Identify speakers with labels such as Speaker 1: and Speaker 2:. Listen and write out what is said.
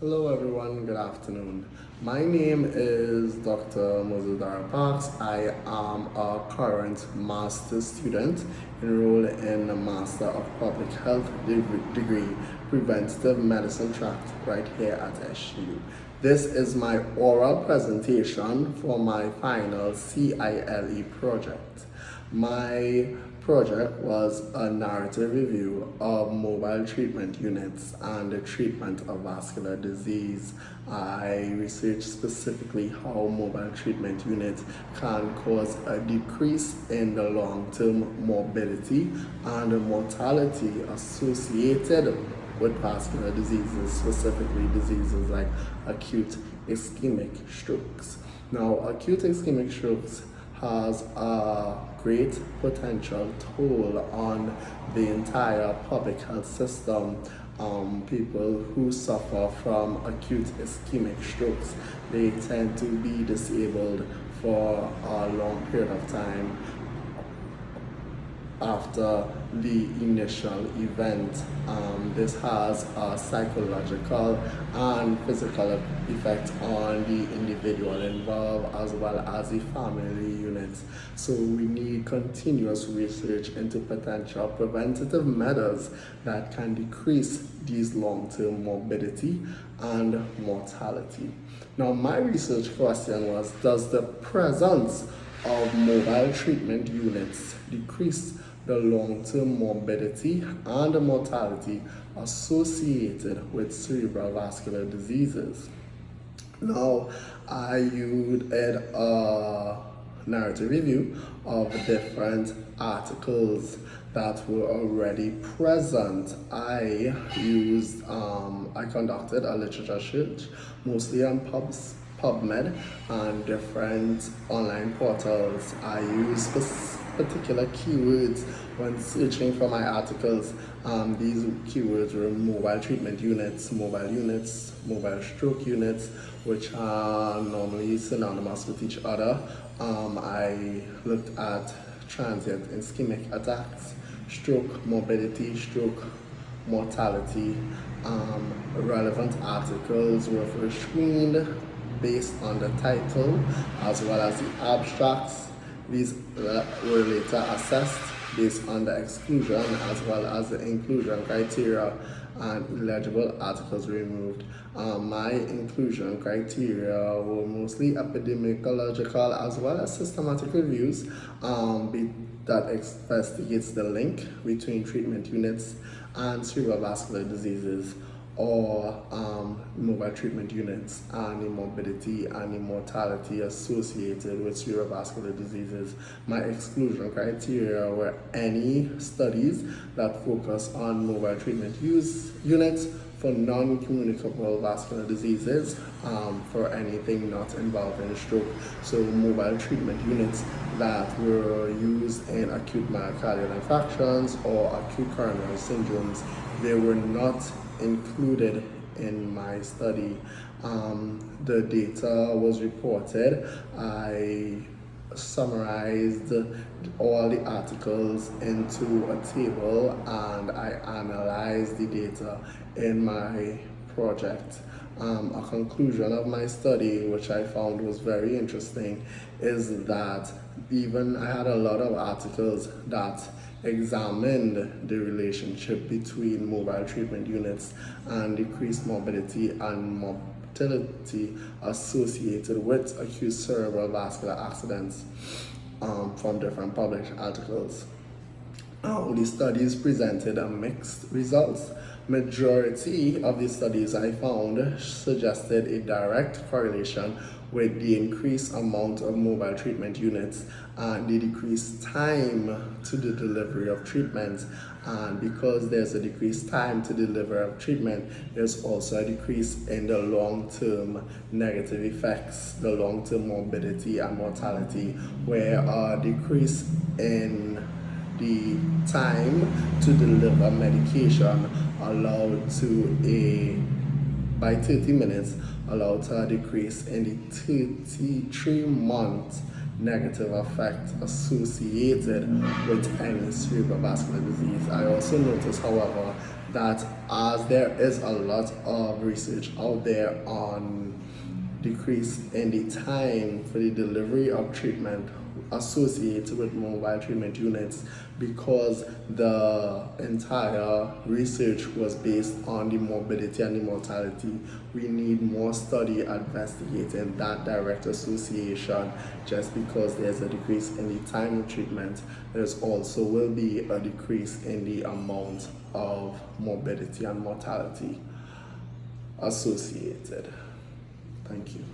Speaker 1: Hello everyone, good afternoon. My name is Dr. Mozudara Parks. I am a current master's student enrolled in a Master of Public Health degree, Preventative Medicine track right here at SU. This is my oral presentation for my final CILE project. My project was a narrative review of mobile treatment units and the treatment of vascular disease. I researched specifically how mobile treatment units can cause a decrease in the long-term morbidity and mortality associated with vascular diseases, specifically diseases like acute ischemic strokes. Now, acute ischemic strokes has a great potential toll on the entire public health system. People who suffer from acute ischemic strokes, they tend to be disabled for a long period of time after the initial event. This has a psychological and physical effect on the individual involved as well as the family units. So we need continuous research into potential preventative measures that can decrease these long-term morbidity and mortality. Now, my research question was, does the presence of mobile treatment units decrease the long-term morbidity and mortality associated with cerebral vascular diseases? Now, I used a narrative review of different articles that were already present. I conducted a literature search, mostly on PubMed and different online portals. I used particular keywords when searching for my articles. These keywords were mobile treatment units, mobile stroke units, which are normally synonymous with each other. I looked at transient ischemic attacks, stroke morbidity, stroke mortality. Relevant articles were first screened based on the title as well as the abstracts. These were later assessed based on the exclusion as well as the inclusion criteria, and illegible articles removed. My inclusion criteria were mostly epidemiological as well as systematic reviews that investigates the link between treatment units and cerebrovascular diseases, or mobile treatment units, and the morbidity and the mortality associated with cerebrovascular diseases. My exclusion criteria were any studies that focus on mobile treatment units for non-communicable vascular diseases, for anything not involving stroke. So mobile treatment units that were used in acute myocardial infarctions or acute coronary syndromes, they were not included in my study. The data was reported. I summarized all the articles into a table and I analyzed the data in my project. A conclusion of my study, which I found was very interesting, is that even I had a lot of articles that examined the relationship between mobile treatment units and decreased morbidity and mortality associated with acute cerebral vascular accidents, from different published articles. The studies presented a mixed results. Majority of the studies I found suggested a direct correlation with the increased amount of mobile treatment units and the decreased time to the delivery of treatment. And because there's a decreased time to deliver of treatment, there's also a decrease in the long-term negative effects, the long-term morbidity and mortality, where a decrease in the time to deliver medication allowed to by 30 minutes allowed to a decrease in the 33-month negative effect associated with any cerebrovascular disease. I also noticed, however, that as there is a lot of research out there on decrease in the time for the delivery of treatment associated with mobile treatment units, because the entire research was based on the morbidity and the mortality. We need more study investigating that direct association. Just because there's a decrease in the time of treatment, there's also will be a decrease in the amount of morbidity and mortality associated. Thank you.